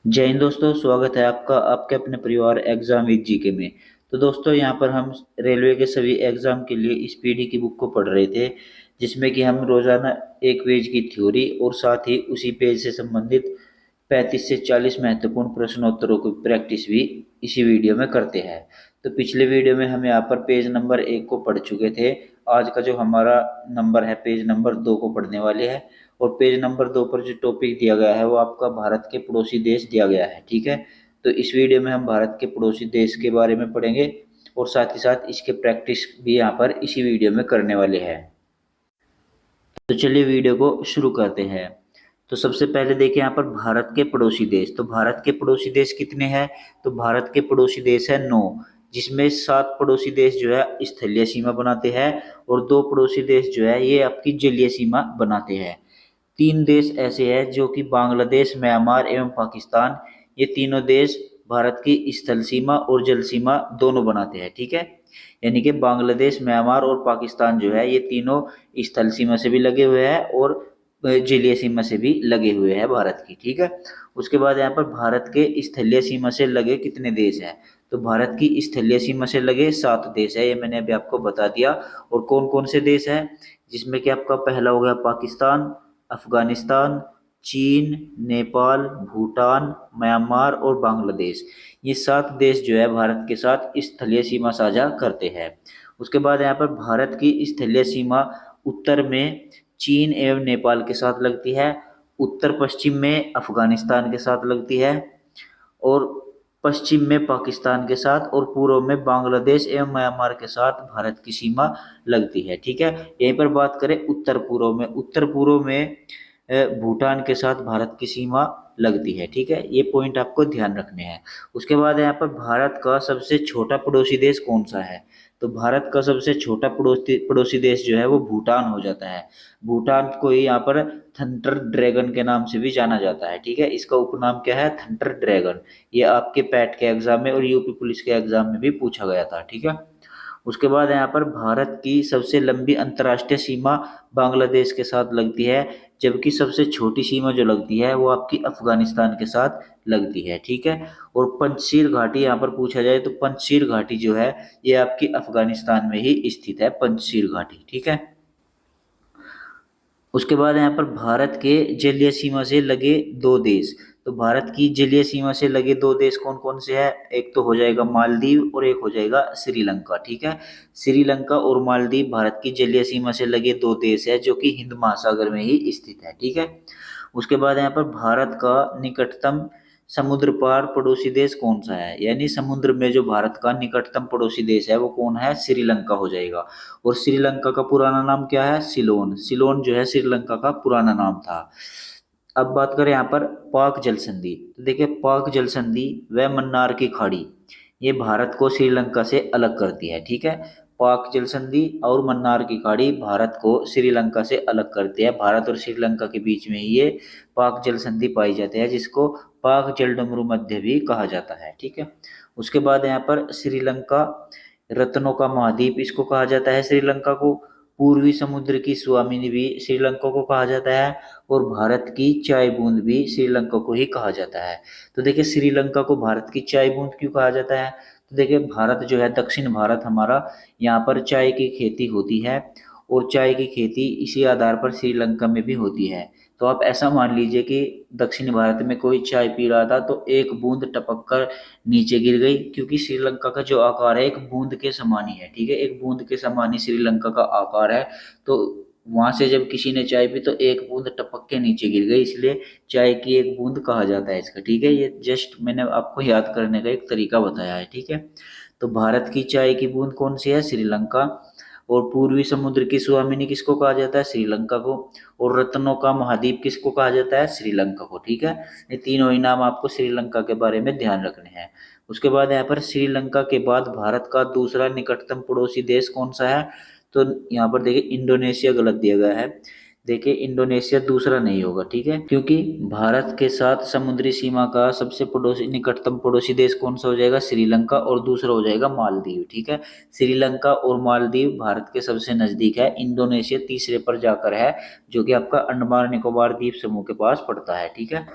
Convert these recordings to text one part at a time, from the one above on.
जय हिंद दोस्तों, स्वागत है आपका आपके अपने परिवार एग्जाम विद जीके में। तो दोस्तों, यहाँ पर हम रेलवे के सभी एग्जाम के लिए इस पीडी की बुक को पढ़ रहे थे, जिसमें कि हम रोजाना एक पेज की थ्योरी और साथ ही उसी पेज से संबंधित 35 से 40 महत्वपूर्ण प्रश्नोत्तरों की प्रैक्टिस भी इसी वीडियो में करते हैं। तो पिछले वीडियो में हम यहाँ पर पेज नंबर 1 को पढ़ चुके थे। आज का जो हमारा नंबर है, पेज नंबर 2 को पढ़ने वाले हैं। और पेज नंबर 2 पर जो टॉपिक दिया गया है वो आपका भारत के पड़ोसी देश दिया गया है, ठीक है। तो इस वीडियो में हम भारत के पड़ोसी देश के बारे में पढ़ेंगे और साथ ही साथ इसके प्रैक्टिस भी यहाँ पर इसी वीडियो में करने वाले हैं। तो चलिए वीडियो को शुरू करते हैं। तो सबसे पहले देखिए यहाँ पर भारत के पड़ोसी देश। तो भारत के पड़ोसी देश कितने हैं? तो भारत के पड़ोसी देश है 9, जिसमें 7 पड़ोसी देश जो है स्थलीय सीमा बनाते हैं और 2 पड़ोसी देश जो है ये आपकी जलीय सीमा बनाते हैं। 3 देश ऐसे हैं जो कि बांग्लादेश, म्यांमार एवं पाकिस्तान, ये तीनों देश भारत की स्थल सीमा और जल सीमा दोनों बनाते हैं, ठीक है। यानी कि बांग्लादेश, म्यांमार और पाकिस्तान जो है ये तीनों स्थल सीमा से भी लगे हुए हैं और जलीय सीमा से भी लगे हुए हैं भारत की, ठीक है। उसके बाद यहाँ पर भारत के स्थलीय सीमा से लगे कितने देश हैं? तो भारत की स्थलीय सीमा से लगे 7 देश है, ये मैंने अभी आपको बता दिया। और कौन कौन से देश हैं? जिसमें कि आपका पहला हो गया पाकिस्तान, अफगानिस्तान, चीन, नेपाल, भूटान, म्यांमार और बांग्लादेश। ये 7 देश जो है भारत के साथ स्थलीय सीमा साझा करते हैं। उसके बाद यहाँ पर भारत की स्थलीय सीमा उत्तर में चीन एवं नेपाल के साथ लगती है, उत्तर पश्चिम में अफगानिस्तान के साथ लगती है, और पश्चिम में पाकिस्तान के साथ, और पूर्व में बांग्लादेश एवं म्यांमार के साथ भारत की सीमा लगती है, ठीक है। यहीं पर बात करें उत्तर पूर्व में, उत्तर पूर्व में भूटान के साथ भारत की सीमा लगती है, ठीक है। ये पॉइंट आपको ध्यान रखने हैं। उसके बाद यहाँ पर भारत का सबसे छोटा पड़ोसी देश कौन सा है? तो भारत का सबसे छोटा पड़ोसी पड़ोसी देश जो है वो भूटान हो जाता है। भूटान को ही यहाँ पर थंडर ड्रैगन के नाम से भी जाना जाता है, ठीक है। इसका उपनाम क्या है? Thunder dragon. ये आपके पैट के एग्जाम में और यूपी पुलिस के एग्जाम में भी पूछा गया था, ठीक है। उसके बाद यहाँ पर भारत की सबसे लंबी अंतर्राष्ट्रीय सीमा बांग्लादेश के साथ लगती है, जबकि सबसे छोटी सीमा जो लगती है वो आपकी अफगानिस्तान के साथ लगती है, ठीक है। और पंजशीर घाटी यहाँ पर पूछा जाए तो पंजशीर घाटी जो है ये आपकी अफगानिस्तान में ही स्थित है, पंजशीर घाटी, ठीक है। उसके बाद यहाँ पर भारत के जलीय सीमा से लगे 2 देश। तो भारत की जलीय सीमा से लगे 2 देश कौन कौन से हैं? एक तो हो जाएगा मालदीव और एक हो जाएगा श्रीलंका, ठीक है। श्रीलंका और मालदीव भारत की जलीय सीमा से लगे 2 देश है जो कि हिंद महासागर में ही स्थित है, ठीक है। उसके बाद यहाँ पर भारत का निकटतम समुद्र पार पड़ोसी देश कौन सा है? यानी समुद्र में जो भारत का निकटतम पड़ोसी देश है वो कौन है? श्रीलंका हो जाएगा। और श्रीलंका का पुराना नाम क्या है? सिलोन। सिलोन जो है श्रीलंका का पुराना नाम था। अब बात करें यहाँ पर पाक जल संधि। तो देखिए, पाक जल संधि व मन्नार की खाड़ी ये भारत को श्रीलंका से अलग करती है, ठीक है। पाक जल संधि और मन्नार की खाड़ी भारत को श्रीलंका से अलग करती है। भारत और श्रीलंका के बीच में ही ये पाक जल संधि पाई जाती है, जिसको पाक जलडमरू मध्य भी कहा जाता है, ठीक है। उसके बाद यहाँ पर श्रीलंका रत्नों का महाद्वीप इसको कहा जाता है श्रीलंका को। पूर्वी समुद्र की स्वामिनी भी श्रीलंका को कहा जाता है, और भारत की चाय बूंद भी श्रीलंका को ही कहा जाता है। तो देखिए, श्रीलंका को भारत की चाय बूंद क्यों कहा जाता है? तो देखिए, भारत जो है दक्षिण भारत हमारा, यहाँ पर चाय की खेती होती है, और चाय की खेती इसी आधार पर श्रीलंका में भी होती है। तो आप ऐसा मान लीजिए कि दक्षिण भारत में कोई चाय पी रहा था तो एक बूंद टपक कर नीचे गिर गई, क्योंकि श्रीलंका का जो आकार है एक बूंद के समान ही है, ठीक है। एक बूंद के समान ही श्रीलंका का आकार है। तो वहां से जब किसी ने चाय पी तो एक बूंद टपक के नीचे गिर गई, इसलिए चाय की एक बूंद कहा जाता है इसका, ठीक है। ये जस्ट मैंने आपको याद करने का एक तरीका बताया है, ठीक है। तो भारत की चाय की बूंद कौन सी है? श्रीलंका। और पूर्वी समुद्र की स्वामिनी किसको कहा जाता है? श्रीलंका को। और रत्नों का महाद्वीप किसको कहा जाता है? श्रीलंका को, ठीक है। ये तीनों ही नाम आपको श्रीलंका के बारे में ध्यान रखने हैं। उसके बाद यहाँ पर श्रीलंका के बाद भारत का दूसरा निकटतम पड़ोसी देश कौन सा है? तो यहाँ पर देखिए, इंडोनेशिया गलत दिया गया है। देखिए इंडोनेशिया दूसरा नहीं होगा, ठीक है, क्योंकि भारत के साथ समुद्री सीमा का सबसे पड़ोसी निकटतम पड़ोसी देश कौन सा हो जाएगा, श्रीलंका, और दूसरा हो जाएगा मालदीव, ठीक है। श्रीलंका और मालदीव भारत के सबसे नजदीक है। इंडोनेशिया तीसरे पर जाकर है, जो कि आपका अंडमान निकोबार द्वीप समूह के पास पड़ता है, ठीक है।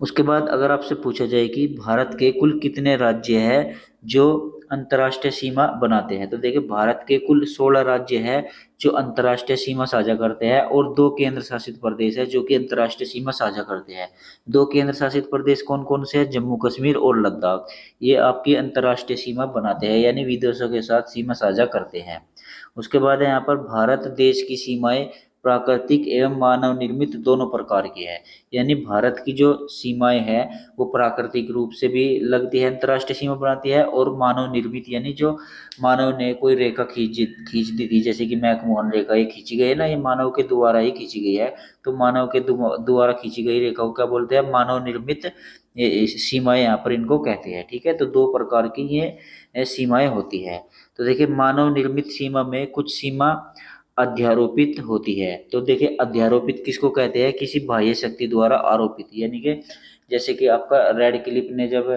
उसके बाद अगर आपसे पूछा जाए कि भारत के कुल कितने राज्य हैं जो अंतर्राष्ट्रीय सीमा बनाते हैं, तो देखिए भारत के कुल 16 राज्य हैं जो अंतर्राष्ट्रीय सीमा साझा करते हैं, और 2 केंद्र शासित प्रदेश है जो कि अंतर्राष्ट्रीय सीमा साझा करते हैं। 2 केंद्र शासित प्रदेश कौन कौन से हैं, जम्मू कश्मीर और लद्दाख। ये आपकी अंतर्राष्ट्रीय सीमा बनाते हैं, यानी विदेशों के साथ सीमा साझा करते हैं। उसके बाद यहाँ पर भारत देश की सीमाएं प्राकृतिक एवं मानव निर्मित दोनों प्रकार की है। यानी भारत की जो सीमाएं हैं वो प्राकृतिक रूप से भी लगती है, अंतर्राष्ट्रीय सीमा बनाती है, और मानव निर्मित यानी जो मानव ने कोई रेखा खींच दी थी, जैसे कि मैकमोहन रेखा ये खींची गई है ना, ये मानव के द्वारा ही खींची गई है। तो मानव के द्वारा खींची गई रेखा को क्या बोलते हैं, मानव निर्मित ये सीमाएं यहाँ पर इनको कहते हैं, ठीक है। तो 2 प्रकार की ये सीमाएं होती है। तो देखिए मानव निर्मित सीमा में कुछ सीमा अध्यारोपित होती है। तो देखिए अध्यारोपित किसको कहते हैं, किसी बाह्य शक्ति द्वारा आरोपित, यानी कि जैसे कि आपका रेड क्लिप ने जब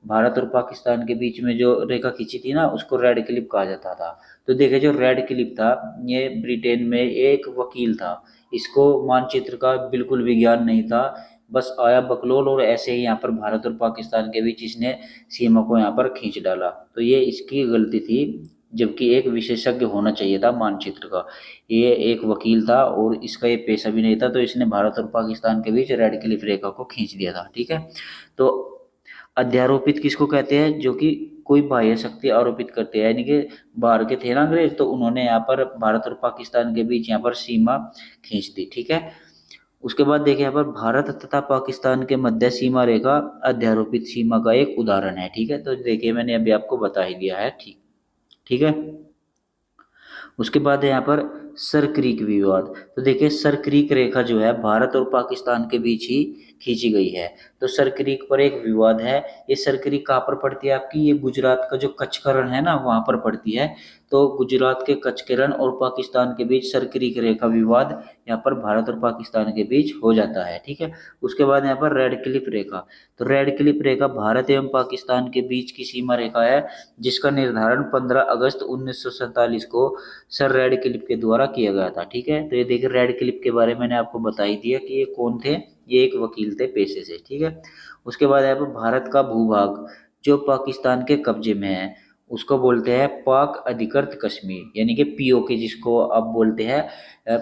भारत और पाकिस्तान के बीच में जो रेखा खींची थी ना, उसको रेड क्लिप कहा जाता था। तो देखिए जो रेड क्लिप था ये ब्रिटेन में एक वकील था, इसको मानचित्र का बिल्कुल भी ज्ञान नहीं था, बस आया बकलोल और ऐसे ही यहाँ पर भारत और पाकिस्तान के बीच इसने सीमा को यहाँ पर खींच डाला। तो ये इसकी गलती थी, जबकि एक विशेषज्ञ होना चाहिए था मानचित्र का। ये एक वकील था और इसका ये पेशा भी नहीं था, तो इसने भारत और पाकिस्तान के बीच रेड क्लिफ रेखा को खींच दिया था, ठीक है। तो अध्यारोपित किसको कहते हैं, जो कि कोई बाह्य शक्ति आरोपित करते हैं, यानी कि बाहर के थे ना अंग्रेज, तो उन्होंने यहाँ पर भारत और पाकिस्तान के बीच यहाँ पर सीमा खींच दी, ठीक है। उसके बाद देखिए यहाँ पर भारत तथा पाकिस्तान के मध्य सीमा रेखा अध्यारोपित सीमा का एक उदाहरण है, ठीक है। तो देखिए मैंने अभी आपको बता ही दिया है, ठीक ठीक है। उसके बाद है यहाँ पर सर क्रीक विवाद। तो देखिए सर क्रीक रेखा जो है भारत और पाकिस्तान के बीच ही खींची गई है। तो सर क्रीक पर एक विवाद है। ये सर क्रीक कहाँ पर पड़ती है आपकी, ये गुजरात का जो कच्छ रण है ना वहां पर पड़ती है। तो गुजरात के कच्छ रण और पाकिस्तान के बीच सर क्रीक रेखा विवाद यहाँ पर भारत और पाकिस्तान के बीच हो जाता है, ठीक है। उसके बाद यहाँ पर रेड क्लिफ रेखा। तो रेड क्लिफ रेखा भारत एवं पाकिस्तान के बीच की सीमा रेखा है, जिसका निर्धारण 15 अगस्त 1947 को सर रेड क्लिफ के द्वारा किया गया था, ठीक है। तो ये देखिए रेड क्लिफ के बारे में मैंने आपको बता ही दिया कि ये कौन थे, ये एक वकील थे पेशे से, ठीक है। उसके बाद यहाँ पर भारत का भूभाग जो पाकिस्तान के कब्जे में है उसको बोलते हैं पाक अधिकृत कश्मीर, यानी कि पीओके, जिसको आप बोलते हैं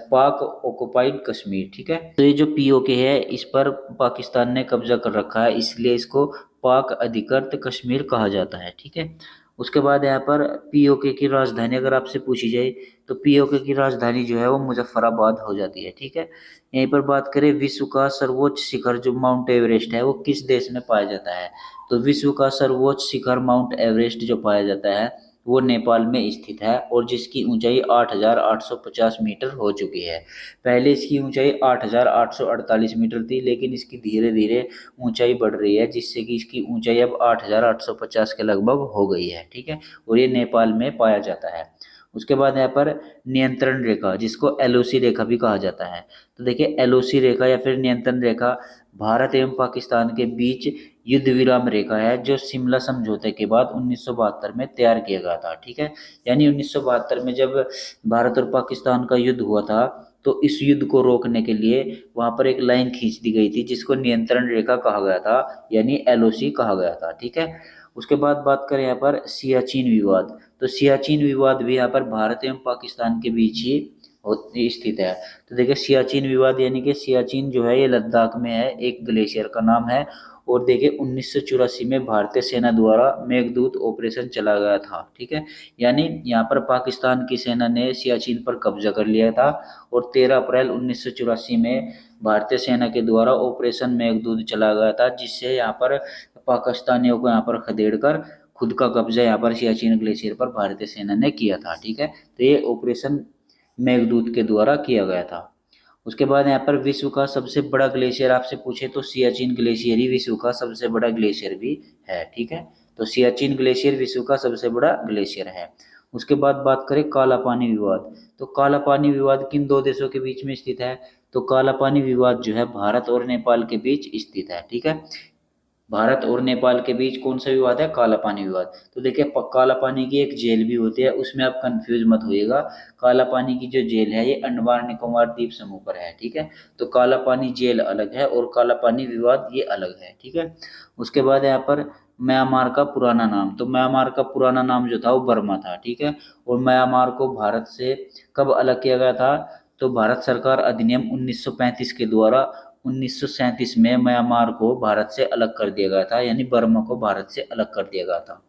पाक ऑक्युपाइड कश्मीर, ठीक है। तो ये जो पीओके है इस पर पाकिस्तान ने कब्जा कर रखा है, इसलिए इसको पाक अधिकृत कश्मीर कहा जाता है, ठीक है। उसके बाद यहाँ पर पीओके की राजधानी अगर आपसे पूछी जाए तो पीओके की राजधानी जो है वो मुजफ्फराबाद हो जाती है, ठीक है। यहीं पर बात करें विश्व का सर्वोच्च शिखर जो माउंट एवरेस्ट है वो किस देश में पाया जाता है, तो विश्व का सर्वोच्च शिखर माउंट एवरेस्ट जो पाया जाता है वो नेपाल में स्थित है, और जिसकी ऊंचाई 8,850 मीटर हो चुकी है। पहले इसकी ऊंचाई 8,848 मीटर थी, लेकिन इसकी धीरे धीरे ऊंचाई बढ़ रही है, जिससे कि इसकी ऊंचाई अब 8,850 के लगभग हो गई है, ठीक है। और ये नेपाल में पाया जाता है। उसके बाद यहाँ पर नियंत्रण रेखा जिसको एलओसी रेखा भी कहा जाता है। तो देखिए एलओसी रेखा या फिर नियंत्रण रेखा भारत एवं पाकिस्तान के बीच युद्ध विराम रेखा है, जो शिमला समझौते के बाद 1972 में तैयार किया गया था, ठीक है। यानी 1972 में जब भारत और पाकिस्तान का युद्ध हुआ था तो इस युद्ध को रोकने के लिए वहां पर एक लाइन खींच दी गई थी जिसको नियंत्रण रेखा कहा गया था, यानी एलओसी कहा गया था, ठीक है। उसके बाद बात करें यहाँ पर सियाचिन विवाद। तो सियाचिन विवाद भी यहाँ पर भारत एवं पाकिस्तान के बीच ही स्थित है। तो देखिए सियाचिन विवाद यानी कि सियाचिन जो है ये लद्दाख में है, एक ग्लेशियर का नाम है। और देखिए 1984 में भारतीय सेना द्वारा मेघदूत ऑपरेशन चला गया था, ठीक है। यानी यहाँ पर पाकिस्तान की सेना ने सियाचिन पर कब्जा कर लिया था, और 13 अप्रैल 1984 में भारतीय सेना के द्वारा ऑपरेशन मेघदूत चला गया था, जिससे यहाँ पर पाकिस्तानियों को यहाँ पर खदेड़ कर खुद का कब्जा यहाँ पर सियाचिन ग्लेशियर पर भारतीय सेना ने किया था, ठीक है। तो ये ऑपरेशन मेघदूत के द्वारा किया गया था। उसके बाद यहाँ पर विश्व का सबसे बड़ा ग्लेशियर आपसे पूछे तो सियाचिन ग्लेशियर ही विश्व का सबसे बड़ा ग्लेशियर भी है, ठीक है। तो सियाचिन ग्लेशियर विश्व का सबसे बड़ा ग्लेशियर है। उसके बाद बात करें काला पानी विवाद। तो काला पानी विवाद किन 2 देशों के बीच में स्थित है, तो काला पानी विवाद जो है भारत और नेपाल के बीच स्थित है। ठीक है, भारत और नेपाल के बीच कौन सा विवाद है? काला पानी विवाद। तो देखिए काला पानी की एक जेल भी होती है, उसमें आप कंफ्यूज मत होइएगा। काला पानी की जो जेल है ये अंडमान निकोबार द्वीप समूह पर है। ठीक है, तो काला पानी जेल अलग है और काला पानी विवाद ये अलग है। ठीक है, उसके बाद यहाँ पर म्यांमार का पुराना नाम, तो म्यांमार का पुराना नाम जो था वो बर्मा था। ठीक है, और म्यांमार को भारत से कब अलग किया गया था? तो भारत सरकार अधिनियम 1935 के द्वारा 1937 में म्यांमार को भारत से अलग कर दिया गया था, यानी बर्मा को भारत से अलग कर दिया गया था।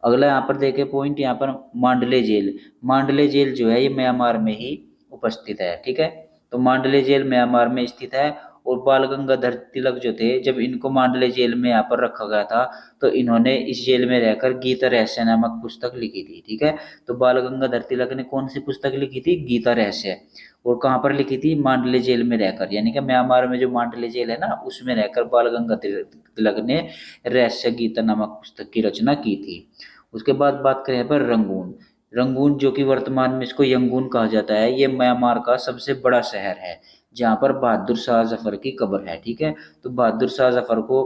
अगला यहाँ पर देखे पॉइंट, यहाँ पर मांडले जेल। मांडले जेल जो है ये म्यांमार में ही उपस्थित है। ठीक है, तो मांडले जेल म्यांमार में स्थित है। और बाल गंगाधर तिलक जो थे, जब इनको मांडले जेल में यहाँ पर रखा गया था तो इन्होंने इस जेल में रहकर गीता रहस्य नामक पुस्तक लिखी थी। ठीक है, तो बाल गंगाधर तिलक ने कौन सी पुस्तक लिखी थी? गीता रहस्य। और कहाँ पर लिखी थी? मांडले जेल में रहकर, यानी कि म्यांमार में जो मांडले जेल है ना उसमें रहकर बाल गंगाधर तिलक ने रहस्य गीता नामक पुस्तक की रचना की थी। उसके बाद बात करें यहाँ पर रंगून। रंगून जो कि वर्तमान में इसको यंगून कहा जाता है, ये म्यांमार का सबसे बड़ा शहर है जहाँ पर बहादुर शाह जफर की कब्र है। ठीक है, तो बहादुर शाह जफर को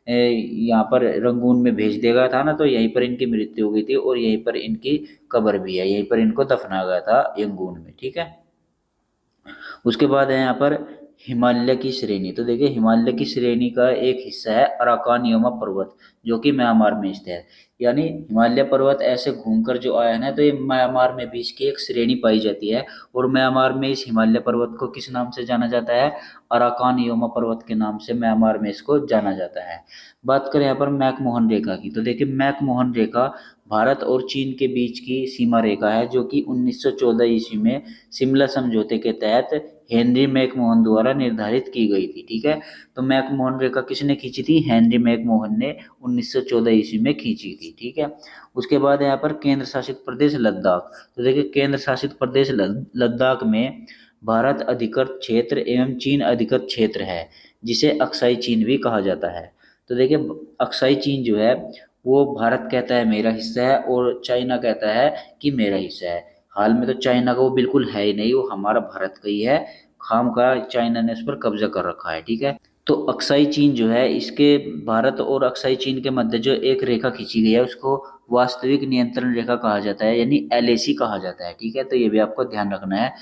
यहाँ पर रंगून में भेज दिया गया था ना, तो यहीं पर इनकी मृत्यु हो गई थी और यहीं पर इनकी कब्र भी है, यहीं पर इनको दफनाया गया था यंगून में। ठीक है, उसके बाद है यहाँ पर हिमालय की श्रेणी। तो देखिए हिमालय की श्रेणी का एक हिस्सा है अराकान योमा पर्वत, जो कि म्यांमार में स्थित है। यानी हिमालय पर्वत ऐसे घूमकर जो आया है ना, तो ये म्यांमार में भी इसकी एक श्रेणी पाई जाती है। और म्यांमार में इस हिमालय पर्वत को किस नाम से जाना जाता है? अराकान योमा पर्वत के नाम से म्यांमार में इसको जाना जाता है। बात करें यहाँ पर मैकमोहन रेखा की, तो देखिए मैकमोहन रेखा भारत और चीन के बीच की सीमा रेखा है, जो कि 1914 ईस्वी में शिमला समझौते के तहत हेनरी मैकमोहन द्वारा निर्धारित की गई थी। ठीक है, तो मैकमोहन रेखा किसने खींची थी? हेनरी मैकमोहन ने 1914 ईस्वी में खींची थी। ठीक है, उसके बाद यहाँ पर केंद्र शासित प्रदेश लद्दाख। तो देखिए केंद्र शासित प्रदेश लद्दाख में भारत अधिकृत क्षेत्र एवं चीन अधिकृत क्षेत्र है, जिसे अक्साई चीन भी कहा जाता है। तो देखिए अक्साई चीन जो है वो भारत कहता है मेरा हिस्सा है और चाइना कहता है कि मेरा हिस्सा है। हाल में तो चाइना का वो बिल्कुल है ही नहीं, वो हमारा भारत का ही है, खाम का चाइना ने उस पर कब्जा कर रखा है। ठीक है, तो अक्साई चीन जो है इसके भारत और अक्साई चीन के मध्य जो एक रेखा खींची गई है उसको वास्तविक नियंत्रण रेखा कहा जाता है, यानी एलएसी कहा जाता है। ठीक है, तो ये भी आपको ध्यान रखना है।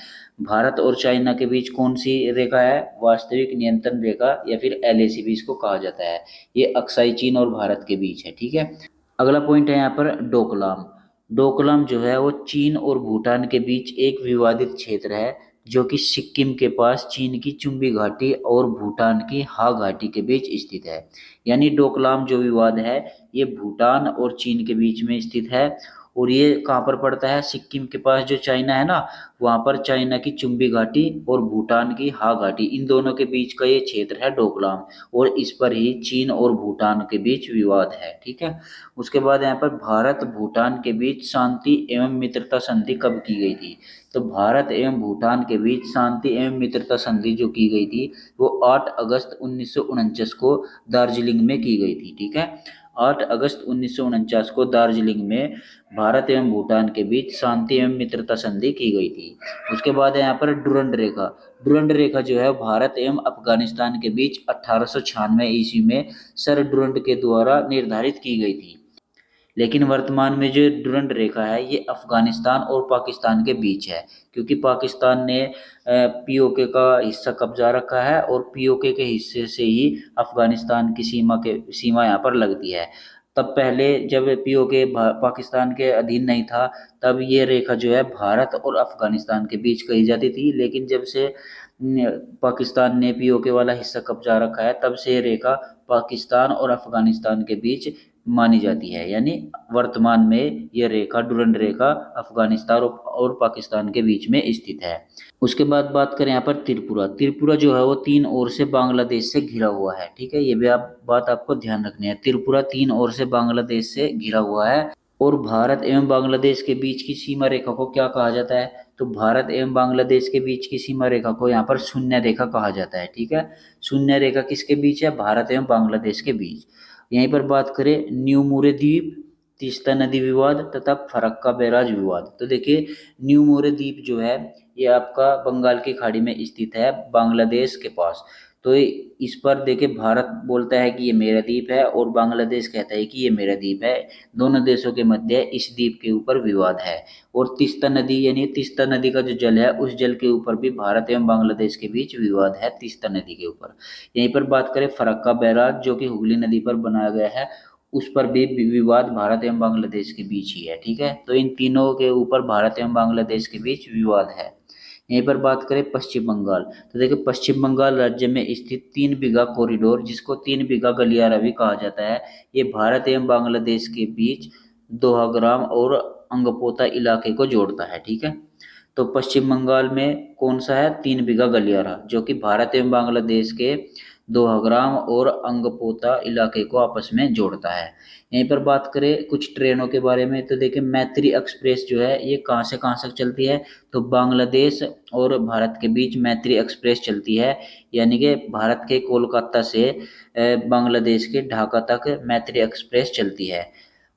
भारत और चाइना के बीच कौन सी रेखा है? वास्तविक नियंत्रण रेखा या फिर एलएसी भी इसको कहा जाता है। ये अक्साई चीन और भारत के बीच है। ठीक है, अगला पॉइंट है यहाँ पर डोकलाम। डोकलाम जो है वो चीन और भूटान के बीच एक विवादित क्षेत्र है, जो कि सिक्किम के पास चीन की चुंबी घाटी और भूटान की हा घाटी के बीच स्थित है। यानी डोकलाम जो विवाद है ये भूटान और चीन के बीच में स्थित है। और ये कहाँ पर पड़ता है? सिक्किम के पास जो चाइना है ना, वहाँ पर चाइना की चुंबी घाटी और भूटान की हा घाटी, इन दोनों के बीच का ये क्षेत्र है डोकलाम। और इस पर ही चीन और भूटान के बीच विवाद है। ठीक है, उसके बाद यहाँ पर भारत भूटान के बीच शांति एवं मित्रता संधि कब की गई थी? तो भारत एवं भूटान के बीच शांति एवं मित्रता संधि जो की गई थी वो 8 अगस्त 1949 को दार्जिलिंग में की गई थी। ठीक है, 8 अगस्त 1949 को दार्जिलिंग में भारत एवं भूटान के बीच शांति एवं मित्रता संधि की गई थी। उसके बाद है यहाँ पर डुरंड रेखा। डुरंड रेखा जो है भारत एवं अफगानिस्तान के बीच 1896 ईस्वी में सर डुरंड के द्वारा निर्धारित की गई थी। लेकिन वर्तमान में जो डुरंड रेखा है ये अफगानिस्तान और पाकिस्तान के बीच है, क्योंकि पाकिस्तान ने पीओके का हिस्सा कब्जा रखा है और पीओके के हिस्से से ही अफगानिस्तान की सीमा यहाँ पर लगती है। तब पहले जब पीओके पाकिस्तान के अधीन नहीं था तब ये रेखा जो है भारत और अफगानिस्तान के बीच कही जाती थी, लेकिन जब से पाकिस्तान ने पीओके वाला हिस्सा कब्जा रखा है तब से ये रेखा पाकिस्तान और अफगानिस्तान के बीच मानी जाती है। यानी वर्तमान में यह रेखा डुरंड रेखा अफगानिस्तान और पाकिस्तान के बीच में स्थित है। उसके बाद बात करें यहाँ पर त्रिपुरा। त्रिपुरा जो है वो 3 ओर से बांग्लादेश से घिरा हुआ है। ठीक है, ये भी बात आपको ध्यान रखनी है। त्रिपुरा 3 ओर से बांग्लादेश से घिरा हुआ है। और भारत एवं बांग्लादेश के बीच की सीमा रेखा को क्या कहा जाता है? तो भारत एवं बांग्लादेश के बीच की सीमा रेखा को यहाँ पर शून्य रेखा कहा जाता है। ठीक है, शून्य रेखा किसके बीच है? भारत एवं बांग्लादेश के बीच। यहीं पर बात करें न्यू मुरे द्वीप, तीस्ता नदी विवाद तथा फरक्का बैराज विवाद। तो देखिए न्यू मोरे द्वीप जो है ये आपका बंगाल की खाड़ी में स्थित है, बांग्लादेश के पास। तो इस पर देखिए भारत बोलता है कि ये मेरा द्वीप है और बांग्लादेश कहता है कि ये मेरा द्वीप है। दोनों देशों के मध्य इस द्वीप के ऊपर विवाद है। और तीस्ता नदी यानी तीस्ता नदी का जो जल है उस जल के ऊपर भी भारत एवं बांग्लादेश के बीच विवाद है तीस्ता नदी के ऊपर। यहीं पर बात करें फरक्का बैराज जो कि हुगली नदी पर बनाया गया है, उस पर भी विवाद भारत एवं बांग्लादेश के बीच ही है। ठीक है, तो इन तीनों के ऊपर भारत एवं बांग्लादेश के बीच विवाद है। यहीं पर बात करें पश्चिम बंगाल, तो देखिए पश्चिम बंगाल राज्य में स्थित 3 बीघा कॉरिडोर, जिसको 3 बीघा गलियारा भी कहा जाता है, ये भारत एवं बांग्लादेश के बीच दोहाग्राम और अंगपोता इलाके को जोड़ता है। ठीक है, तो पश्चिम बंगाल में कौन सा है? 3 बीघा गलियारा, जो कि भारत एवं बांग्लादेश के दोहग्राम और अंगपोता इलाके को आपस में जोड़ता है। यहीं पर बात करें कुछ ट्रेनों के बारे में, तो देखिए मैत्री एक्सप्रेस जो है ये कहाँ से कहाँ तक चलती है? तो बांग्लादेश और भारत के बीच मैत्री एक्सप्रेस चलती है, यानी कि भारत के कोलकाता से बांग्लादेश के ढाका तक मैत्री एक्सप्रेस चलती है।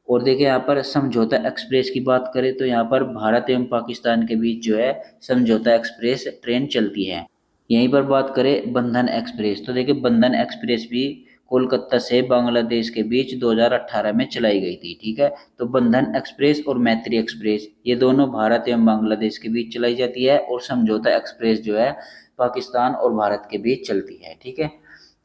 और देखिए यहाँ पर समझौता एक्सप्रेस की बात करें तो यहाँ पर भारत एवं पाकिस्तान के बीच जो है समझौता एक्सप्रेस ट्रेन चलती है। यहीं पर बात करें बंधन एक्सप्रेस, तो देखिए बंधन एक्सप्रेस भी कोलकाता से बांग्लादेश के बीच 2018 में चलाई गई थी। ठीक है, तो बंधन एक्सप्रेस और मैत्री एक्सप्रेस ये दोनों भारत एवं बांग्लादेश के बीच चलाई जाती है, और समझौता एक्सप्रेस जो है पाकिस्तान और भारत के बीच चलती है। ठीक है,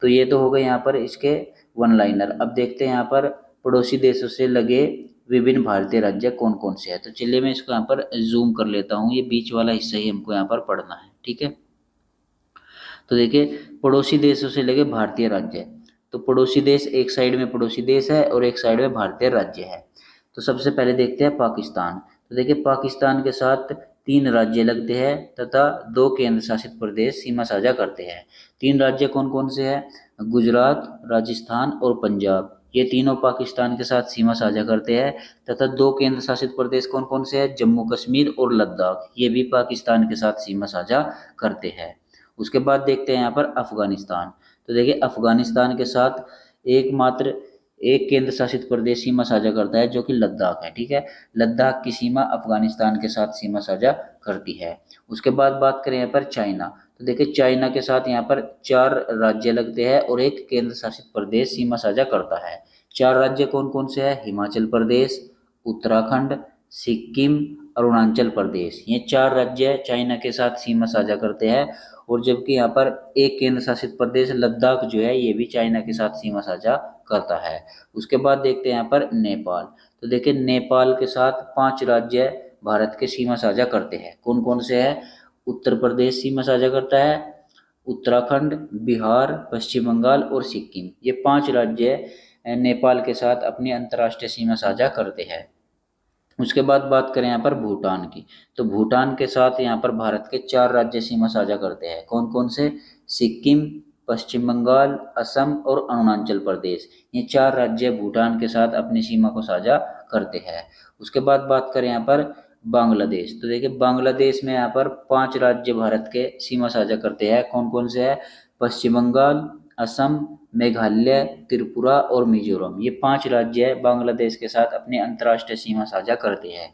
तो ये तो हो गए यहाँ पर इसके वन लाइनर। अब देखते हैं यहाँ पर पड़ोसी देशों से लगे विभिन्न भारतीय राज्य कौन कौन से हैं। तो चलिए मैं इसको यहाँ पर जूम कर लेता हूँ, ये बीच वाला हिस्सा ही हमको यहाँ पर पढ़ना है। ठीक है, तो देखिए पड़ोसी देशों से लगे भारतीय राज्य, तो पड़ोसी देश एक साइड में पड़ोसी देश है और एक साइड में भारतीय राज्य है। तो सबसे पहले देखते हैं पाकिस्तान, तो देखिए पाकिस्तान के साथ 3 राज्य लगते हैं तथा 2 केंद्र शासित प्रदेश सीमा साझा करते हैं। 3 राज्य कौन कौन से हैं? गुजरात, राजस्थान और पंजाब, ये तीनों पाकिस्तान के साथ सीमा साझा करते हैं। तथा 2 केंद्र शासित प्रदेश कौन कौन से हैं? जम्मू कश्मीर और लद्दाख, ये भी पाकिस्तान के साथ सीमा साझा करते हैं। उसके बाद देखते हैं यहाँ पर अफगानिस्तान, तो देखिए अफगानिस्तान के साथ एकमात्र एक केंद्र शासित प्रदेश सीमा साझा करता है जो कि लद्दाख है। ठीक है, लद्दाख की सीमा अफगानिस्तान के साथ सीमा साझा करती है। उसके बाद बात करें यहाँ पर चाइना, तो देखिए चाइना के साथ यहाँ पर 4 राज्य लगते हैं और एक केंद्र शासित प्रदेश सीमा साझा करता है। 4 राज्य कौन कौन से हैं? हिमाचल प्रदेश, उत्तराखंड, सिक्किम, अरुणाचल प्रदेश, ये 4 राज्य चाइना के साथ सीमा साझा करते हैं। और जबकि यहाँ पर एक केंद्र शासित प्रदेश लद्दाख जो है ये भी चाइना के साथ सीमा साझा करता है। उसके बाद देखते हैं यहाँ पर नेपाल, तो देखिए नेपाल के साथ 5 राज्य भारत के सीमा साझा करते हैं। कौन कौन से हैं? उत्तर प्रदेश सीमा साझा करता है, उत्तराखंड, बिहार, पश्चिम बंगाल और सिक्किम, ये 5 राज्य नेपाल के साथ अपनी अंतर्राष्ट्रीय सीमा साझा करते हैं। उसके बाद बात करें यहाँ पर भूटान की, तो भूटान के साथ यहाँ पर भारत के 4 राज्य सीमा साझा करते हैं। कौन कौन से? सिक्किम, पश्चिम बंगाल, असम और अरुणाचल प्रदेश, ये 4 राज्य भूटान के साथ अपनी सीमा को साझा करते हैं। उसके बाद बात करें यहाँ पर बांग्लादेश, तो देखिए बांग्लादेश में यहाँ पर 5 राज्य भारत के सीमा साझा करते हैं। कौन कौन से हैं? पश्चिम बंगाल, असम, मेघालय, त्रिपुरा और मिजोरम, ये 5 राज्य बांग्लादेश के साथ अपनी अंतर्राष्ट्रीय सीमा साझा करते हैं।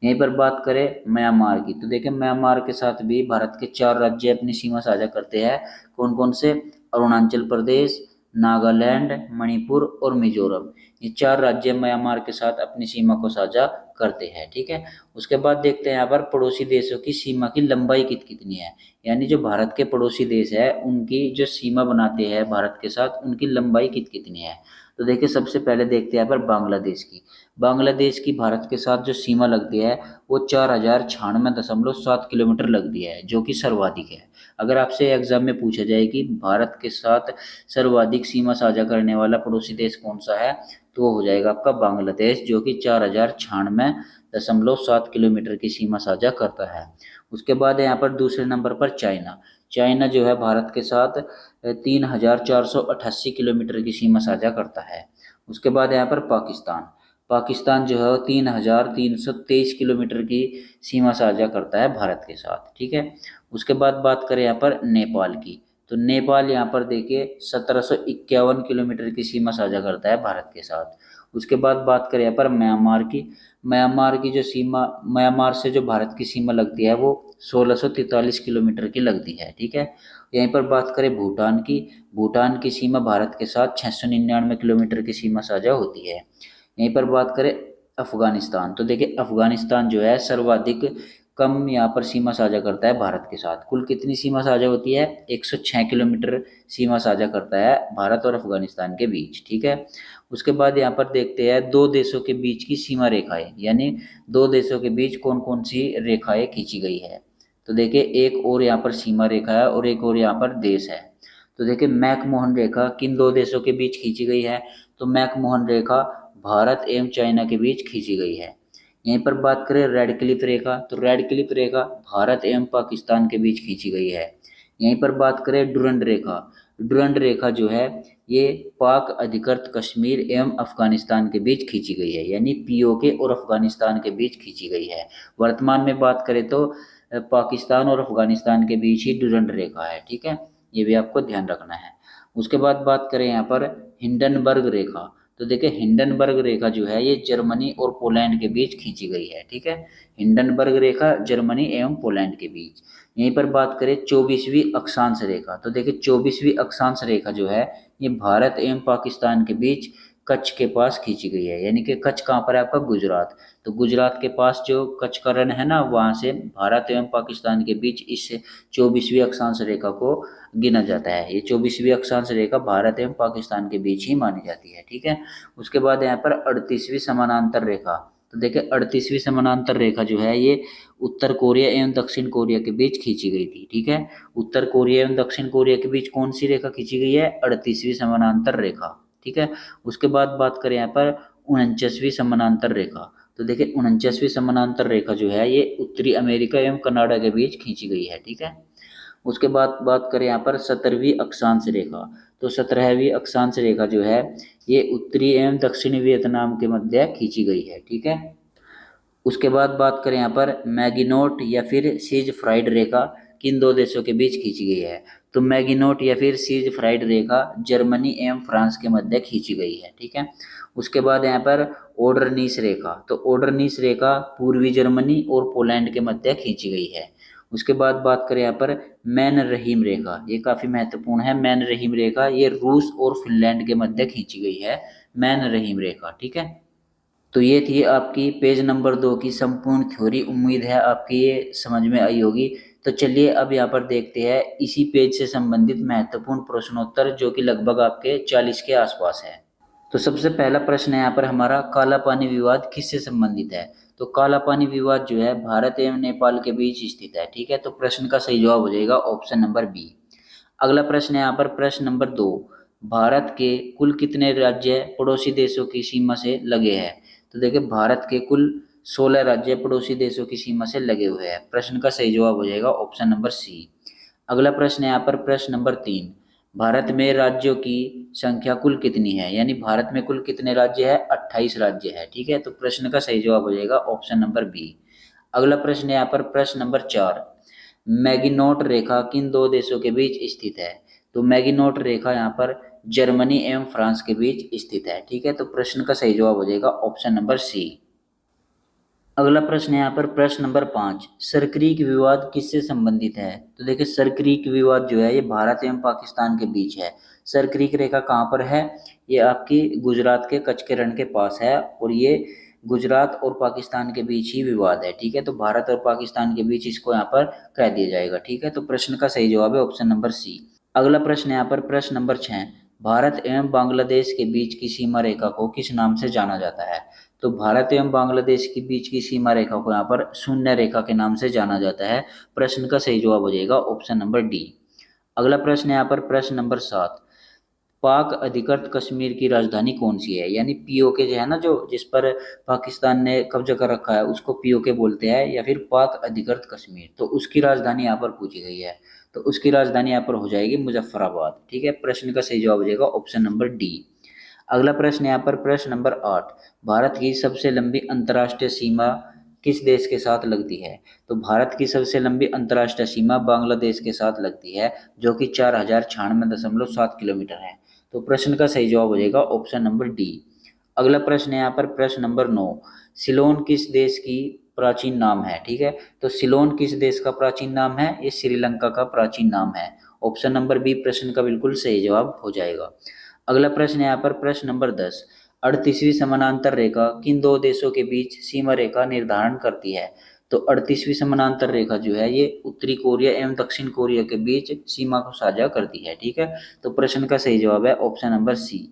यहीं पर बात करें म्यांमार की, तो देखिए म्यांमार के साथ भी भारत के 4 राज्य अपनी सीमा साझा करते हैं। कौन कौन से? अरुणाचल प्रदेश, नागालैंड, मणिपुर और मिजोरम, ये 4 राज्य म्यांमार के साथ अपनी सीमा को साझा करते हैं। ठीक है, उसके बाद देखते हैं यहाँ पर पड़ोसी देशों की सीमा की लंबाई कितनी है, यानी जो भारत के पड़ोसी देश है उनकी जो सीमा बनाते हैं भारत के साथ उनकी लंबाई कितनी है। तो देखिए सबसे पहले देखते हैं यहाँ पर बांग्लादेश की भारत के साथ जो सीमा लगती है वो 4096.7 किलोमीटर लगती है, जो कि सर्वाधिक है। अगर आपसे एग्जाम में पूछा जाए कि भारत के साथ सर्वाधिक सीमा साझा करने वाला पड़ोसी देश कौन सा है, तो वो हो जाएगा आपका बांग्लादेश, जो कि 4096.7 किलोमीटर की सीमा साझा करता है। उसके बाद यहाँ पर दूसरे नंबर पर चाइना जो है भारत के साथ 3488 किलोमीटर की सीमा साझा करता है। उसके बाद यहाँ पर पाकिस्तान जो है 3323 किलोमीटर की सीमा साझा करता है भारत के साथ। ठीक है, उसके बाद बात करें यहाँ पर नेपाल की, तो नेपाल यहाँ पर देखिए 1751 किलोमीटर की सीमा साझा करता है भारत के साथ। उसके बाद बात करें यहाँ पर म्यांमार की। म्यांमार की जो सीमा, म्यांमार से जो भारत की सीमा लगती है वो 1643 किलोमीटर की लगती है, ठीक है। यहीं पर बात करें भूटान की। भूटान की सीमा भारत के साथ 699 किलोमीटर की सीमा साझा होती है। यहीं पर बात करें अफगानिस्तान, तो देखिए अफगानिस्तान जो है सर्वाधिक कम यहाँ पर सीमा साझा करता है भारत के साथ। कुल कितनी सीमा साझा होती है? 106 किलोमीटर सीमा साझा करता है भारत और अफगानिस्तान के बीच, ठीक है। उसके बाद यहाँ पर देखते हैं दो देशों के बीच की सीमा रेखाएं, यानी दो देशों के बीच कौन कौन सी रेखाएं खींची गई है। तो देखिए एक और यहाँ पर सीमा रेखा है और एक और यहाँ पर देश है। तो देखिए मैकमोहन रेखा किन दो देशों के बीच खींची गई है? तो मैकमोहन रेखा भारत एवं चाइना के बीच खींची गई है। यहीं पर बात करें रेड क्लिफ रेखा, तो रेड क्लिफ रेखा भारत एवं पाकिस्तान के बीच खींची गई है। यहीं पर बात करें डुरंड रेखा, डुरंड रेखा जो है ये पाक अधिकृत कश्मीर एवं अफगानिस्तान के बीच खींची गई है, यानी पीओके और अफगानिस्तान के बीच खींची गई है। वर्तमान में बात करें तो पाकिस्तान और अफगानिस्तान के बीच ही डुरंड रेखा है, ठीक है। ये भी आपको ध्यान रखना है। उसके बाद बात करें यहाँ पर हिंडनबर्ग रेखा, तो देखिए हिंडनबर्ग रेखा जो है ये जर्मनी और पोलैंड के बीच खींची गई है, ठीक है। हिंडनबर्ग रेखा जर्मनी एवं पोलैंड के बीच। यहीं पर बात करें 24वीं अक्षांश रेखा, तो देखिए 24वीं अक्षांश रेखा जो है ये भारत एवं पाकिस्तान के बीच कच्छ के पास खींची गई है, यानी कि कच्छ कहाँ पर है आपका? गुजरात। तो गुजरात के पास जो कच्छ का रण है ना, वहां से भारत एवं पाकिस्तान के बीच इस 24वीं अक्षांश रेखा को गिना जाता है। ये 24वीं अक्षांश रेखा भारत एवं पाकिस्तान के बीच ही मानी जाती है, ठीक है। उसके बाद यहाँ पर 38वीं समानांतर रेखा, तो देखिए 38वीं समानांतर रेखा जो है ये उत्तर कोरिया एवं दक्षिण कोरिया के बीच खींची गई थी, ठीक है। उत्तर कोरिया एवं दक्षिण कोरिया के बीच कौन सी रेखा खींची गई है? 38वीं समानांतर रेखा, ठीक है। उसके बाद बात करें यहाँ पर 49वीं समानांतर रेखा, तो देखिए 49वीं समानांतर रेखा जो है ये उत्तरी अमेरिका एवं कनाडा के बीच खींची गई है, ठीक है। उसके बाद बात करें यहाँ पर 17वीं अक्षांश रेखा, तो 17वीं अक्षांश रेखा जो है ये उत्तरी एवं दक्षिणी वियतनाम के मध्य खींची गई है, ठीक है। उसके बाद बात करें यहाँ पर मैगिनोट या फिर सीज फ्राइड रेखा किन दो देशों के बीच खींची गई है? तो मैगिनोट या फिर सीज फ्राइड रेखा जर्मनी एवं फ्रांस के मध्य खींची गई है, ठीक है। उसके बाद यहाँ पर ओडरनीस रेखा, तो ओडरनीस रेखा पूर्वी जर्मनी और पोलैंड के मध्य खींची गई है। उसके बाद बात करें यहाँ पर मैन रहीम रेखा, ये काफी महत्वपूर्ण है। मैन रहीम रेखा ये रूस और फिनलैंड के मध्य खींची गई है, मैन रहीम रेखा, ठीक है। तो ये थी आपकी पेज नंबर 2 की संपूर्ण थ्योरी। उम्मीद है आपकी ये समझ में आई होगी। तो चलिए अब यहाँ पर देखते हैं इसी पेज से संबंधित महत्वपूर्ण प्रश्नोत्तर, जो कि लगभग आपके 40 के आसपास है। तो सबसे पहला प्रश्न है यहाँ पर हमारा, काला पानी विवाद किससे संबंधित है? तो काला पानी विवाद जो है भारत एवं नेपाल के बीच स्थित है, ठीक है। तो प्रश्न का सही जवाब हो जाएगा ऑप्शन नंबर बी। अगला प्रश्न है यहाँ पर प्रश्न नंबर 2, भारत के कुल कितने राज्य पड़ोसी देशों की सीमा से लगे हैं? तो देखिए भारत के कुल 16 राज्य पड़ोसी देशों की सीमा से लगे हुए हैं। प्रश्न का सही जवाब हो जाएगा ऑप्शन नंबर सी। अगला प्रश्न है यहाँ पर प्रश्न नंबर 3, भारत में राज्यों की संख्या कुल कितनी है? यानी भारत में कुल कितने राज्य है? 28 राज्य है, ठीक है। तो प्रश्न का सही जवाब हो जाएगा ऑप्शन नंबर बी। अगला प्रश्न है यहाँ पर प्रश्न नंबर 4, मैगिनोट रेखा किन दो देशों के बीच स्थित है? तो मैगिनोट रेखा यहाँ पर जर्मनी एवं फ्रांस के बीच स्थित है, ठीक है। तो प्रश्न का सही जवाब हो जाएगा ऑप्शन नंबर सी। अगला प्रश्न है यहाँ पर प्रश्न नंबर 5, सरक्रीक विवाद किससे संबंधित है? तो देखिए सरक्रीक विवाद जो है ये भारत एवं पाकिस्तान के बीच है। सरक्रीक रेखा कहाँ पर है? ये आपकी गुजरात के कच्छ के रण के पास है और ये गुजरात और पाकिस्तान के बीच ही विवाद है, ठीक है। तो भारत और पाकिस्तान के बीच इसको यहाँ पर कह दिया जाएगा, ठीक है। तो प्रश्न का सही जवाब है ऑप्शन नंबर सी। अगला प्रश्न है यहाँ पर प्रश्न नंबर 6, भारत एवं बांग्लादेश के बीच की सीमा रेखा को किस नाम से जाना जाता है? तो भारत एवं बांग्लादेश के बीच की सीमा रेखा को यहाँ पर शून्य रेखा के नाम से जाना जाता है। प्रश्न का सही जवाब हो जाएगा ऑप्शन नंबर डी। अगला प्रश्न है यहाँ पर प्रश्न नंबर 7, पाक अधिकृत कश्मीर की राजधानी कौन सी है? यानी पीओके जो है ना, जो जिस पर पाकिस्तान ने कब्जा कर रखा है उसको पीओके बोलते हैं, या फिर पाक अधिकृत कश्मीर। तो उसकी राजधानी यहाँ पर पूछी गई है, तो उसकी राजधानी यहाँ पर हो जाएगी मुजफ्फराबाद, ठीक है। प्रश्न का सही जवाब हो जाएगा ऑप्शन नंबर डी। अगला प्रश्न यहाँ पर प्रश्न नंबर 8, भारत की सबसे लंबी अंतर्राष्ट्रीय सीमा किस देश के साथ लगती है? तो भारत की सबसे लंबी अंतर्राष्ट्रीय सीमा बांग्लादेश के साथ लगती है, जो कि 4096.7 किलोमीटर है। तो प्रश्न का सही जवाब हो जाएगा ऑप्शन नंबर डी। अगला प्रश्न है यहाँ पर प्रश्न नंबर 9। सिलोन किस देश की प्राचीन नाम है? ठीक है, तो सिलोन किस देश का प्राचीन नाम है? ये श्रीलंका का प्राचीन नाम है। ऑप्शन नंबर बी प्रश्न का बिल्कुल सही जवाब हो जाएगा। अगला प्रश्न है यहाँ पर प्रश्न नंबर 10। 38वीं समानांतर रेखा किन दो देशों के बीच सीमा रेखा निर्धारण करती है? तो 38वीं समानांतर रेखा जो है ये उत्तरी कोरिया एवं दक्षिण कोरिया के बीच सीमा को साझा करती है। ठीक है, तो प्रश्न का सही जवाब है ऑप्शन नंबर सी।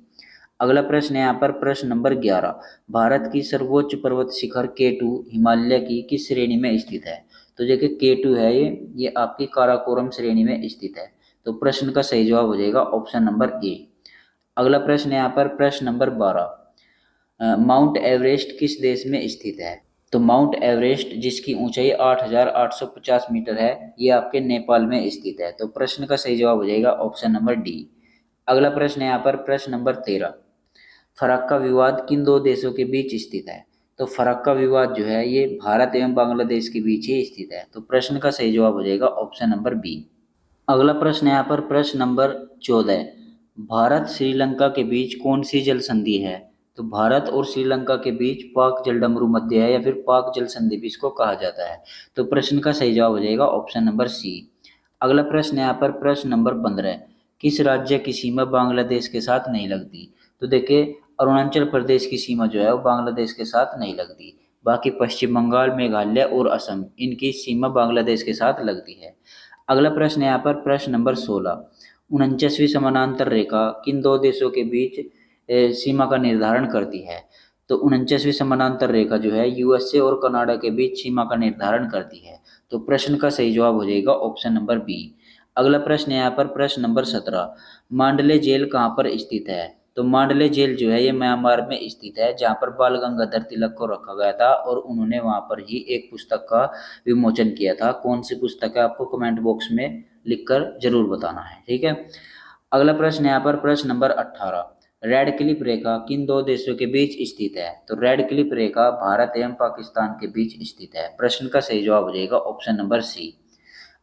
अगला प्रश्न है यहाँ पर प्रश्न नंबर 11। भारत की सर्वोच्च पर्वत शिखर K2 हिमालय की किस श्रेणी में स्थित है? तो देखिए K2 है ये आपकी काराकोरम श्रेणी में स्थित है। तो प्रश्न का सही जवाब हो जाएगा ऑप्शन नंबर ए। अगला प्रश्न है यहाँ पर प्रश्न नंबर 12। माउंट एवरेस्ट किस देश में स्थित है? तो माउंट एवरेस्ट जिसकी ऊंचाई 8,850 मीटर है, ये आपके नेपाल में स्थित है। तो प्रश्न का सही जवाब हो जाएगा ऑप्शन नंबर डी। अगला प्रश्न है यहाँ पर प्रश्न नंबर 13। फरक्का विवाद किन दो देशों के बीच स्थित है? तो फरक्का विवाद जो है ये भारत एवं बांग्लादेश के बीच ही स्थित है। तो प्रश्न का सही जवाब हो जाएगा ऑप्शन नंबर बी। अगला प्रश्न है यहाँ पर प्रश्न नंबर 14। भारत श्रीलंका के बीच कौन सी जल संधि है? तो भारत और श्रीलंका के बीच पाक जलडमरू मध्य है, या फिर पाक जल संधि भी इसको कहा जाता है। तो प्रश्न का सही जवाब हो जाएगा ऑप्शन नंबर सी। अगला प्रश्न है यहाँ पर प्रश्न नंबर 15। किस राज्य की सीमा बांग्लादेश के साथ नहीं लगती? तो देखिए अरुणाचल प्रदेश की सीमा जो है वो बांग्लादेश के साथ नहीं लगती। बाकी पश्चिम बंगाल, मेघालय और असम, इनकी सीमा बांग्लादेश के साथ लगती है। अगला प्रश्न है यहाँ पर प्रश्न नंबर 16। 49वीं समानांतर रेखा किन दो देशों के बीच सीमा का निर्धारण करती है? तो 49वीं समानांतर रेखा जो है यूएसए और कनाडा के बीच सीमा का निर्धारण करती है। तो प्रश्न का सही जवाब हो जाएगा ऑप्शन नंबर बी। अगला प्रश्न है यहाँ पर प्रश्न नंबर 17। मांडले जेल कहाँ पर स्थित है? तो मांडले जेल जो है ये म्यांमार में स्थित है, जहाँ पर बाल गंगाधर तिलक को रखा गया था और उन्होंने वहां पर ही एक पुस्तक का विमोचन किया था। कौन सी पुस्तक है आपको कमेंट बॉक्स में लिखकर जरूर बताना है। ठीक है, अगला प्रश्न यहाँ पर प्रश्न नंबर 18। रेड क्लिफ रेखा किन दो देशों के बीच स्थित है? तो रेड क्लिफ रेखा भारत एवं पाकिस्तान के बीच स्थित है। प्रश्न का सही जवाब हो जाएगा ऑप्शन नंबर सी।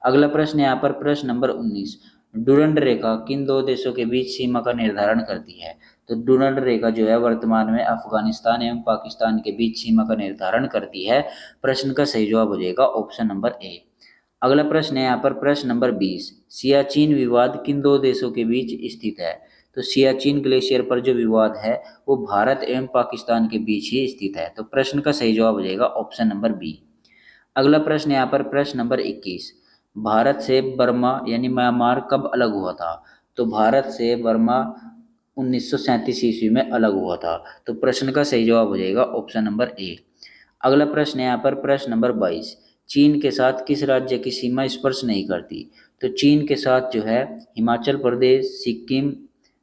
अगला प्रश्न यहाँ पर प्रश्न नंबर 19। डुरंड रेखा किन दो देशों के बीच सीमा का निर्धारण करती है? तो डुरंड रेखा जो है वर्तमान में अफगानिस्तान एवं पाकिस्तान के बीच सीमा का निर्धारण करती है। प्रश्न का सही जवाब हो जाएगा ऑप्शन नंबर ए। अगला प्रश्न है यहाँ पर प्रश्न नंबर 20। सियाचिन विवाद किन दो देशों के बीच स्थित है? तो सियाचिन ग्लेशियर पर जो विवाद है वो भारत एवं पाकिस्तान के बीच ही स्थित है। तो प्रश्न का सही जवाब हो जाएगा ऑप्शन नंबर बी। अगला प्रश्न यहाँ पर प्रश्न नंबर 21। भारत से बर्मा यानी म्यांमार कब अलग हुआ था? तो भारत से बर्मा 1937 ईस्वी में अलग हुआ था। तो प्रश्न का सही जवाब हो जाएगा ऑप्शन नंबर ए। अगला प्रश्न है यहाँ पर प्रश्न नंबर 22। चीन के साथ किस राज्य की सीमा स्पर्श नहीं करती? तो चीन के साथ जो है हिमाचल प्रदेश, सिक्किम,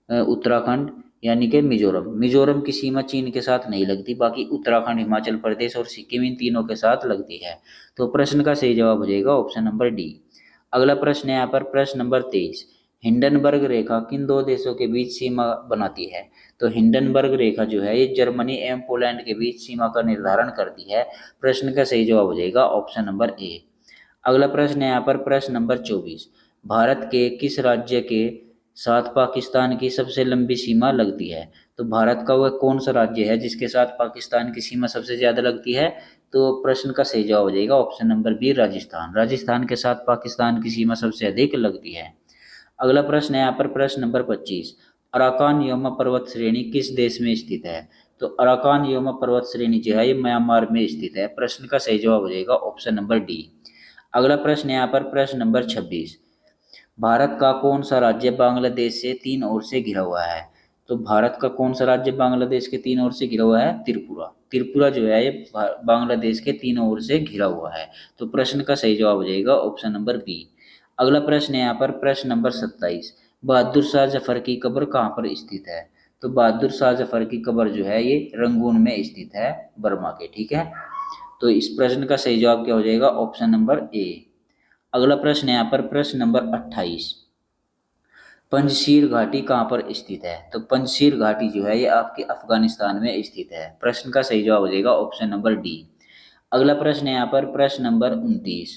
उत्तराखंड यानी कि मिजोरम की सीमा चीन के साथ नहीं लगती। बाकी उत्तराखंड, हिमाचल प्रदेश और सिक्किम इन तीनों के साथ लगती है। तो प्रश्न का सही जवाब हो जाएगा ऑप्शन नंबर डी। अगला प्रश्न है यहाँ पर प्रश्न नंबर 23। हिंडनबर्ग रेखा किन दो देशों के बीच सीमा बनाती है? तो हिंडनबर्ग रेखा जो है ये जर्मनी एवं पोलैंड के बीच सीमा का निर्धारण करती है। प्रश्न का सही जवाब हो जाएगा ऑप्शन नंबर ए। अगला प्रश्न है यहाँ पर प्रश्न नंबर 24। भारत के किस राज्य के साथ पाकिस्तान की सबसे लंबी सीमा लगती है? तो भारत का वह कौन सा राज्य है जिसके साथ पाकिस्तान की सीमा सबसे ज्यादा लगती है? तो प्रश्न का सही जवाब हो जाएगा option number B Rajasthan. Rajasthan के साथ पाकिस्तान की सीमा सबसे अधिक लगती है। अगला प्रश्न है यहाँ पर प्रश्न नंबर 25। अराकान योमा पर्वत श्रेणी किस देश में स्थित है? तो अराकान योमा पर्वत श्रेणी जो है ये म्यांमार में स्थित है। प्रश्न का सही जवाब हो जाएगा ऑप्शन नंबर डी। अगला प्रश्न है यहाँ पर प्रश्न नंबर 26। भारत का कौन सा राज्य बांग्लादेश से तीन ओर से घिरा हुआ है? तो भारत का कौन सा राज्य बांग्लादेश के तीन ओर से घिरा हुआ है? त्रिपुरा। त्रिपुरा जो है ये बांग्लादेश के तीनों ओर से घिरा हुआ है। तो प्रश्न का सही जवाब हो जाएगा ऑप्शन नंबर बी। अगला प्रश्न है यहाँ पर प्रश्न नंबर 27। बहादुर शाह जफर की कब्र कहाँ पर स्थित है? तो बहादुर शाह जफर की कब्र जो है ये रंगून में स्थित है, बर्मा के। ठीक है, तो इस प्रश्न का सही जवाब क्या हो जाएगा ऑप्शन नंबर ए। अगला प्रश्न है यहाँ पर प्रश्न नंबर 28। पंजशीर घाटी कहाँ पर स्थित है? तो पंजशीर घाटी जो है ये आपके अफगानिस्तान में स्थित है। प्रश्न का सही जवाब हो जाएगा ऑप्शन नंबर डी। अगला प्रश्न है यहाँ पर प्रश्न नंबर 29।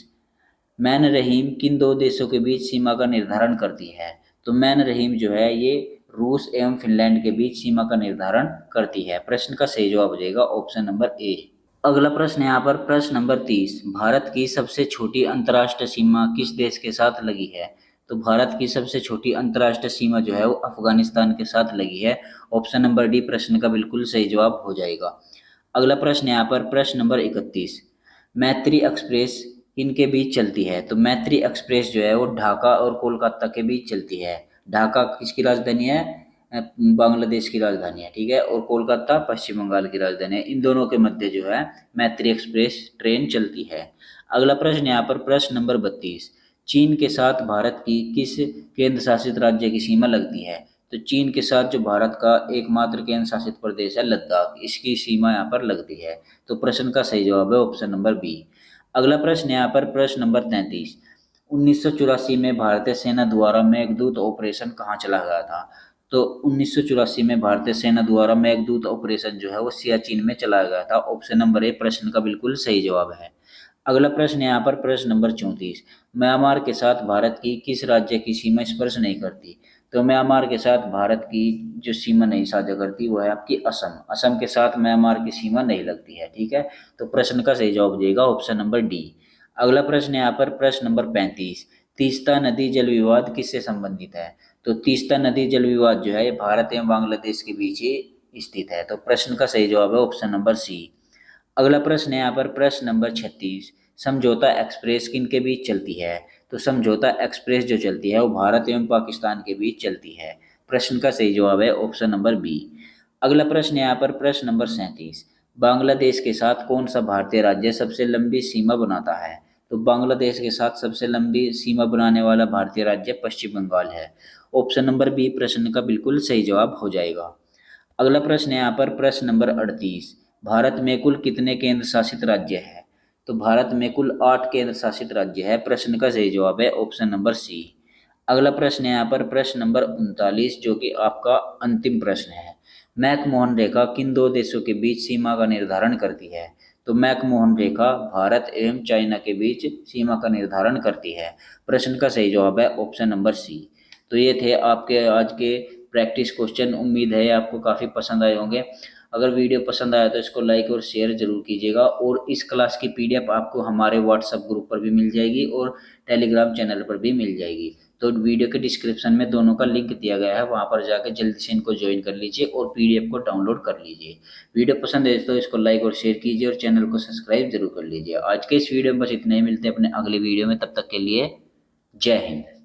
मैन रहीम किन दो देशों के बीच सीमा का निर्धारण करती है? तो मैन रहीम जो है ये रूस एवं फिनलैंड के बीच सीमा का निर्धारण करती है। प्रश्न का सही जवाब हो जाएगा ऑप्शन नंबर ए। अगला प्रश्न है यहाँ पर प्रश्न नंबर 30। भारत की सबसे छोटी अंतर्राष्ट्रीय सीमा किस देश के साथ लगी है? तो भारत की सबसे छोटी अंतर्राष्ट्रीय सीमा जो है वो अफगानिस्तान के साथ लगी है। ऑप्शन नंबर डी प्रश्न का बिल्कुल सही जवाब हो जाएगा। अगला प्रश्न है यहाँ पर प्रश्न नंबर 31। मैत्री एक्सप्रेस किनके बीच चलती है? तो मैत्री एक्सप्रेस जो है वो ढाका और कोलकाता के बीच चलती है। ढाका किसकी राजधानी है? बांग्लादेश की राजधानी है, ठीक है। और कोलकाता पश्चिम बंगाल की राजधानी है। इन दोनों के मध्य जो है मैत्री एक्सप्रेस ट्रेन चलती है। अगला प्रश्न यहाँ पर प्रश्न नंबर 32। चीन के साथ भारत की किस केंद्र शासित राज्य की सीमा लगती है? तो चीन के साथ जो भारत का एकमात्र केंद्र शासित प्रदेश है लद्दाख, इसकी सीमा यहाँ पर लगती है। तो प्रश्न का सही जवाब है ऑप्शन नंबर बी। अगला प्रश्न यहाँ पर प्रश्न नंबर 33। 1984 में भारतीय सेना द्वारा मेघदूत ऑपरेशन कहाँ चला गया था? तो 1984 में भारतीय सेना द्वारा मेघदूत ऑपरेशन जो है वो सियाचिन में चलाया गया था। ऑप्शन नंबर ए प्रश्न का बिल्कुल सही जवाब है। अगला प्रश्न यहाँ पर प्रश्न नंबर 34। म्यांमार के साथ भारत की किस राज्य की सीमा स्पर्श नहीं करती? तो म्यांमार के साथ भारत की जो सीमा नहीं साझा करती वो है आपकी असम। असम के साथ म्यांमार की सीमा नहीं लगती है, ठीक है। तो प्रश्न का सही जवाब देगा ऑप्शन नंबर डी। अगला प्रश्न यहाँ पर प्रश्न नंबर 35। तीस्ता नदी जल विवाद किससे संबंधित है? तो तीस्ता नदी जल विवाद जो है ये भारत एवं बांग्लादेश के बीच ही स्थित है। तो प्रश्न का सही जवाब है ऑप्शन नंबर सी। अगला प्रश्न है यहाँ पर प्रश्न नंबर 36। समझौता एक्सप्रेस किन के बीच चलती है? तो समझौता एक्सप्रेस जो चलती है वो भारत एवं पाकिस्तान के बीच चलती है। प्रश्न का सही जवाब है ऑप्शन नंबर बी। अगला प्रश्न है यहाँ पर प्रश्न नंबर 37। बांग्लादेश के साथ कौन सा भारतीय राज्य सबसे लंबी सीमा बनाता है? तो बांग्लादेश के साथ सबसे लंबी सीमा बनाने वाला भारतीय राज्य पश्चिम बंगाल है। ऑप्शन नंबर बी प्रश्न का बिल्कुल सही जवाब हो जाएगा। अगला प्रश्न है यहाँ पर प्रश्न नंबर 38। भारत में कुल कितने केंद्र शासित राज्य है? तो भारत में कुल 8 केंद्र शासित राज्य है। प्रश्न का सही जवाब है ऑप्शन नंबर सी। अगला प्रश्न है यहाँ पर प्रश्न नंबर 39 जो कि आपका अंतिम प्रश्न है। मैकमोहन रेखा किन दो देशों के बीच सीमा का निर्धारण करती है? तो मैकमोहन रेखा भारत एवं चाइना के बीच सीमा का निर्धारण करती है। प्रश्न का सही जवाब है ऑप्शन नंबर सी। तो ये थे आपके आज के प्रैक्टिस क्वेश्चन। उम्मीद है आपको काफ़ी पसंद आए होंगे। अगर वीडियो पसंद आया तो इसको लाइक और शेयर जरूर कीजिएगा। और इस क्लास की पीडीएफ आपको हमारे व्हाट्सएप ग्रुप पर भी मिल जाएगी और टेलीग्राम चैनल पर भी मिल जाएगी। तो वीडियो के डिस्क्रिप्शन में दोनों का लिंक दिया गया है, वहाँ पर जाकर जल्दी से इनको ज्वाइन कर लीजिए और पीडीएफ को डाउनलोड कर लीजिए। वीडियो पसंद है तो इसको लाइक और शेयर कीजिए और चैनल को सब्सक्राइब जरूर कर लीजिए। आज के इस वीडियो में बस इतना ही, मिलते हैं अपने अगले वीडियो में। तब तक के लिए जय हिंद।